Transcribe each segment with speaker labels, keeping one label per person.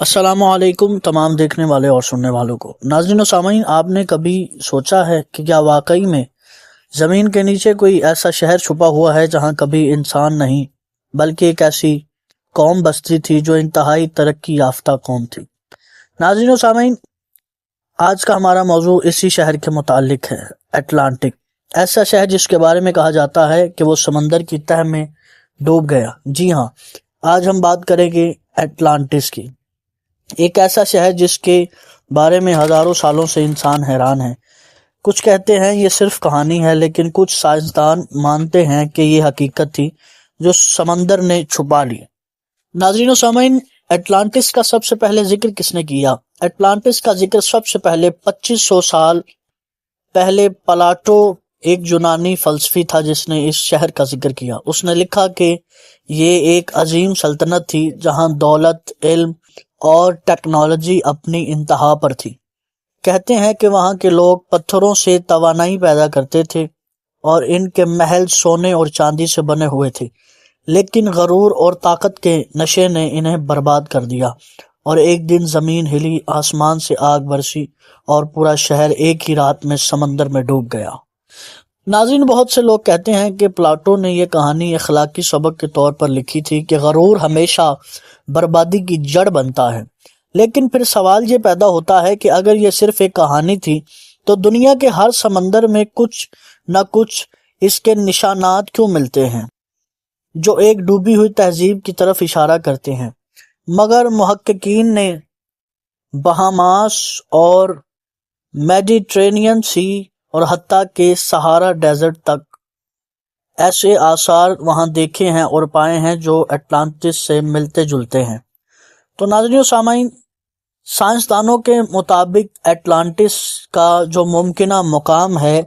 Speaker 1: السلام علیکم تمام دیکھنے والے اور سننے والوں کو۔ ناظرین و سامعین، آپ نے کبھی سوچا ہے کہ کیا واقعی میں زمین کے نیچے کوئی ایسا شہر چھپا ہوا ہے جہاں کبھی انسان نہیں بلکہ ایک ایسی قوم بستی تھی جو انتہائی ترقی یافتہ قوم تھی؟ ناظرین و سامعین، آج کا ہمارا موضوع اسی شہر کے متعلق ہے، اٹلانٹک۔ ایسا شہر جس کے بارے میں کہا جاتا ہے کہ وہ سمندر کی تہ میں ڈوب گیا۔ جی ہاں، آج ہم بات کریں گے اٹلانٹس کی، ایک ایسا شہر جس کے بارے میں ہزاروں سالوں سے انسان حیران ہے۔ کچھ کہتے ہیں یہ صرف کہانی ہے، لیکن کچھ سائنسدان مانتے ہیں کہ یہ حقیقت تھی جو سمندر نے چھپا لی۔ ناظرین و سامعین، اٹلانٹس کا سب سے پہلے ذکر کس نے کیا؟ اٹلانٹس کا ذکر سب سے پہلے 2500 سال پہلے پلاٹو، ایک یونانی فلسفی تھا جس نے اس شہر کا ذکر کیا۔ اس نے لکھا کہ یہ ایک عظیم سلطنت تھی جہاں دولت، علم اور ٹیکنالوجی اپنی انتہا پر تھی۔ کہتے ہیں کہ وہاں کے لوگ پتھروں سے توانائی پیدا کرتے تھے اور ان کے محل سونے اور چاندی سے بنے ہوئے تھے، لیکن غرور اور طاقت کے نشے نے انہیں برباد کر دیا، اور ایک دن زمین ہلی، آسمان سے آگ برسی اور پورا شہر ایک ہی رات میں سمندر میں ڈوب گیا۔ ناظرین، بہت سے لوگ کہتے ہیں کہ پلاٹو نے یہ کہانی اخلاقی سبق کے طور پر لکھی تھی کہ غرور ہمیشہ بربادی کی جڑ بنتا ہے۔ لیکن پھر سوال یہ پیدا ہوتا ہے کہ اگر یہ صرف ایک کہانی تھی تو دنیا کے ہر سمندر میں کچھ نہ کچھ اس کے نشانات کیوں ملتے ہیں جو ایک ڈوبی ہوئی تہذیب کی طرف اشارہ کرتے ہیں؟ مگر محققین نے بہاماس اور میڈیٹرینین سی اور حتیٰ کہ سہارا ڈیزرٹ تک ایسے آثار وہاں دیکھے ہیں اور پائے ہیں جو اٹلانٹس سے ملتے جلتے ہیں۔ تو ناظرین و سامعین، سائنسدانوں کے مطابق اٹلانٹس کا جو ممکنہ مقام ہے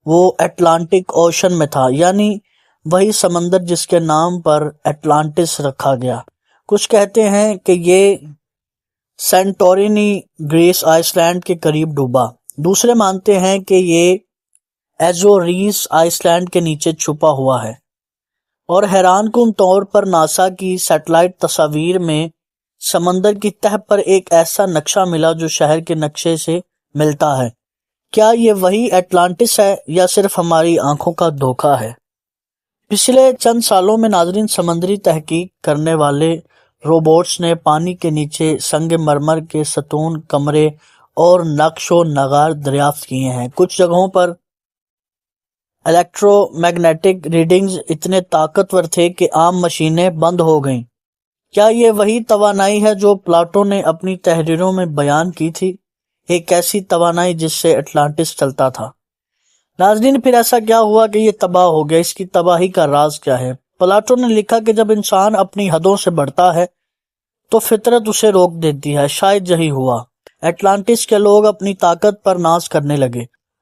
Speaker 1: وہ اٹلانٹک اوشن میں تھا، یعنی وہی سمندر جس کے نام پر اٹلانٹس رکھا گیا۔ کچھ کہتے ہیں کہ یہ سینٹورینی، گریس آئس لینڈ کے قریب ڈوبا۔ دوسرے مانتے ہیں کہ یہ ایزوریس آئس لینڈ کے نیچے چھپا ہوا ہے، اور حیران کن طور پر ناسا کی سیٹلائٹ تصاویر میں سمندر کی تہہ پر ایک ایسا نقشہ ملا جو شہر کے نقشے سے ملتا ہے۔ کیا یہ وہی اٹلانٹس ہے یا صرف ہماری آنکھوں کا دھوکہ ہے؟ پچھلے چند سالوں میں ناظرین، سمندری تحقیق کرنے والے روبوٹس نے پانی کے نیچے سنگ مرمر کے ستون، کمرے اور نقش و نگار دریافت کیے ہیں۔ کچھ جگہوں پر الیکٹرو میگنیٹک ریڈنگز اتنے طاقتور تھے کہ عام مشینیں بند ہو گئیں۔ کیا یہ وہی توانائی ہے جو پلاٹو نے اپنی تحریروں میں بیان کی تھی، ایک ایسی توانائی جس سے اٹلانٹس چلتا تھا؟ ناظرین، پھر ایسا کیا ہوا کہ یہ تباہ ہو گیا؟ اس کی تباہی کا راز کیا ہے؟ پلاٹو نے لکھا کہ جب انسان اپنی حدوں سے بڑھتا ہے تو فطرت اسے روک دیتی ہے۔ شاید یہی ہوا۔ اٹلانٹس کے لوگ اپنی طاقت پر ناز کرنے لگے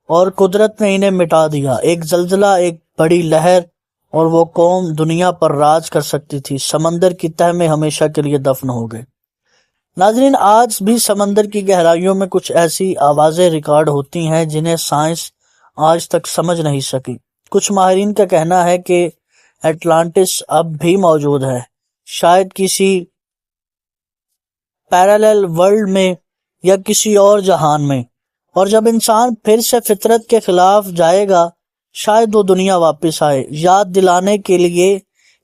Speaker 1: اور قدرت نے انہیں مٹا دیا۔ ایک زلزلہ، ایک بڑی لہر، اور وہ قوم دنیا پر راج کر سکتی تھی سمندر کی تہہ میں ہمیشہ کے لیے دفن ہو گئے۔ ناظرین، آج بھی سمندر کی گہرائیوں میں کچھ ایسی آوازیں ریکارڈ ہوتی ہیں جنہیں سائنس آج تک سمجھ نہیں سکی۔ کچھ ماہرین کا کہنا ہے کہ اٹلانٹس اب بھی موجود ہے، شاید کسی پیرالل ورلڈ میں یا کسی اور جہان میں، اور جب انسان پھر سے فطرت کے خلاف جائے گا شاید وہ دنیا واپس آئے، یاد دلانے کے لیے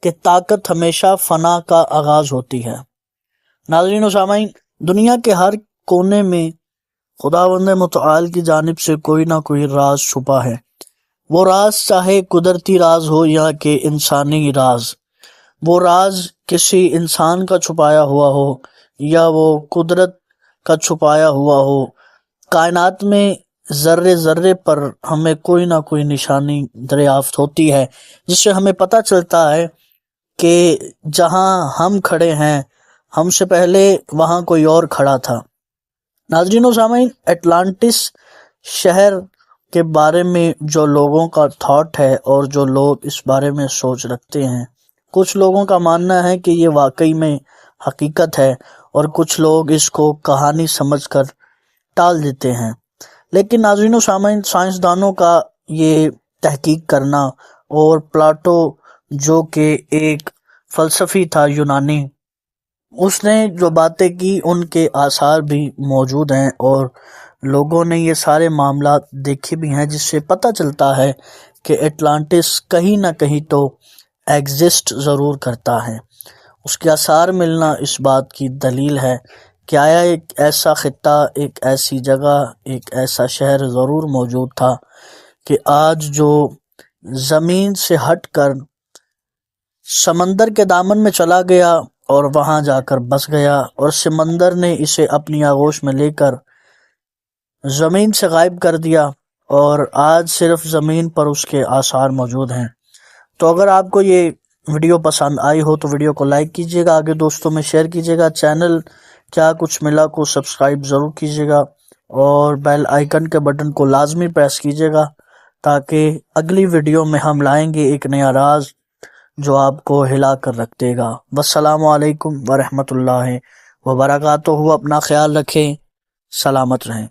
Speaker 1: کہ طاقت ہمیشہ فنا کا آغاز ہوتی ہے۔ ناظرین و سامعین، دنیا کے ہر کونے میں خداوند متعال کی جانب سے کوئی نہ کوئی راز چھپا ہے۔ وہ راز چاہے قدرتی راز ہو یا کہ انسانی راز، وہ راز کسی انسان کا چھپایا ہوا ہو یا وہ قدرت کا چھپایا ہوا ہو، کائنات میں ذرے ذرے پر ہمیں کوئی نہ کوئی نشانی دریافت ہوتی ہے جس سے ہمیں پتہ چلتا ہے کہ جہاں ہم کھڑے ہیں ہم سے پہلے وہاں کوئی اور کھڑا تھا۔ ناظرین و سامعین، اٹلانٹس شہر کے بارے میں جو لوگوں کا تھاٹ ہے اور جو لوگ اس بارے میں سوچ رکھتے ہیں، کچھ لوگوں کا ماننا ہے کہ یہ واقعی میں حقیقت ہے اور کچھ لوگ اس کو کہانی سمجھ کر ٹال دیتے ہیں۔ لیکن ناظرین و سامعین، سائنسدانوں کا یہ تحقیق کرنا اور پلاٹو جو کہ ایک فلسفی تھا یونانی، اس نے جو باتیں کی ان کے آثار بھی موجود ہیں، اور لوگوں نے یہ سارے معاملات دیکھے بھی ہیں، جس سے پتہ چلتا ہے کہ اٹلانٹس کہیں نہ کہیں تو ایگزسٹ ضرور کرتا ہے۔ اس کے آثار ملنا اس بات کی دلیل ہے کہ آیا ایک ایسا خطہ، ایک ایسی جگہ، ایک ایسا شہر ضرور موجود تھا کہ آج جو زمین سے ہٹ کر سمندر کے دامن میں چلا گیا اور وہاں جا کر بس گیا، اور سمندر نے اسے اپنی آغوش میں لے کر زمین سے غائب کر دیا، اور آج صرف زمین پر اس کے آثار موجود ہیں۔ تو اگر آپ کو یہ ویڈیو پسند آئی ہو تو ویڈیو کو لائک کیجیے گا، آگے دوستوں میں شیئر کیجیے گا، چینل کیا کچھ ملا کو سبسکرائب ضرور کیجیے گا، اور بیل آئیکن کے بٹن کو لازمی پریس کیجیے گا، تاکہ اگلی ویڈیو میں ہم لائیں گے ایک نیا راز جو آپ کو ہلا کر رکھ دے گا۔ والسلام علیکم ورحمۃ اللہ وبرکاتہ۔ اپنا خیال رکھیں، سلامت رہیں۔